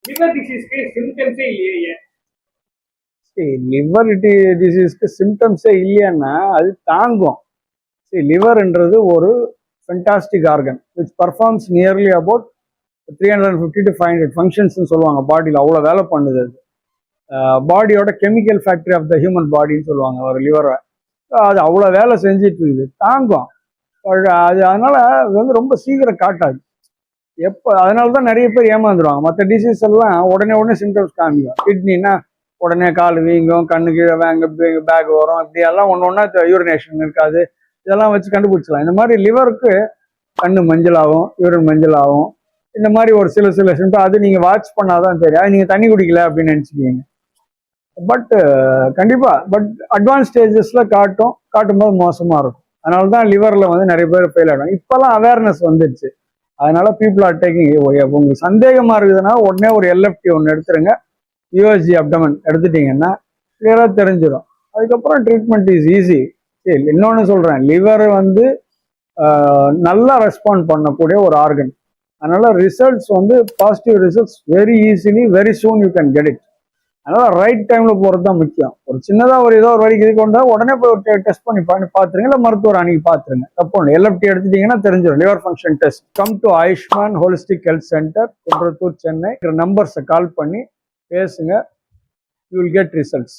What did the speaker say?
Liver டிசீஸ்க்கு சிம்டம்ஸே இல்லையே? Liver டிசீஸ்க்கு சிம்டம்ஸே இல்லையான்னா அது தாங்கும். லிவர்ன்றது ஒரு fantastic organ which performs nearly about 350 to 500 ஃபங்க்ஷன்ஸ்னு சொல்லுவாங்க. பாடியில் அவ்வளோ வேலை பண்ணுது அது. பாடியோட chemical factory of the human பாடின்னு சொல்லுவாங்க ஒரு லிவரை. அது அவ்வளோ வேலை செஞ்சுட்டு இருக்குது, தாங்கும். அது அதனால அது வந்து ரொம்ப சீக்கிரம் காட்டாது. அதனால தான் நிறைய பேர் ஏமாந்துருவாங்க. மற்ற டிசீஸ் எல்லாம் உடனே சிம்டம்ஸ் காமிக்கும். கிட்னின்னா உடனே கால் வீங்கும், கண்ணு கீழே பேக் வரும், இப்படி எல்லாம் ஒன்றா யூரினேஷன் இருக்காது. இதெல்லாம் வச்சு கண்டுபிடிச்சலாம். இந்த மாதிரி லிவருக்கு கண்ணு மஞ்சள் ஆகும், யூரின் மஞ்சள் ஆகும். இந்த மாதிரி ஒரு சில சிம்டம் அது நீங்கள் வாட்ச் பண்ணாதான் தெரியும். அது நீங்கள் தண்ணி குடிக்கல அப்படின்னு நினச்சிக்கிங்க. பட் அட்வான்ஸ் ஸ்டேஜஸ்ல காட்டும்போது மோசமா இருக்கும். அதனால தான் லிவர்ல வந்து நிறைய பேர் ஃபெயில் ஆகிடும். இப்பெல்லாம் அவேர்னஸ் வந்துடுச்சு. அதனால பீப்புள் ஆர் டேக்கிங். உங்களுக்கு சந்தேகமா இருக்குதுன்னா உடனே ஒரு எல்எஃப்டி ஒன்று எடுத்துருங்க. யூஎஸ்ஜி அப்டமன் எடுத்துட்டீங்கன்னா கிளியரா தெரிஞ்சிடும். அதுக்கப்புறம் ட்ரீட்மெண்ட் இஸ் ஈஸி. சரி, இன்னொன்று சொல்றேன், லிவர் வந்து நல்லா ரெஸ்பாண்ட் பண்ணக்கூடிய ஒரு ஆர்கன். அதனால ரிசல்ட்ஸ் வந்து positive results very easily very soon you can get it. அதனால ரைட் டைம்ல போறது தான் முக்கியம். ஒரு சின்னதா ஏதோ ஒரு வழிக்கு இது கொண்டா உடனே போய் ஒரு டெஸ்ட் பண்ணி பாத்துருங்க, இல்லை மருத்துவர் அன்னைக்கு பாத்துருங்க. தப்பு ஒன்று எல்எஃப்டி எடுத்துட்டீங்கன்னா தெரிஞ்சிடும். Liver function test. Come to Ayushman holistic health centre, Kundrathur, Chennai. நம்பர்ஸை கால் பண்ணி பேசுங்க. You will get results.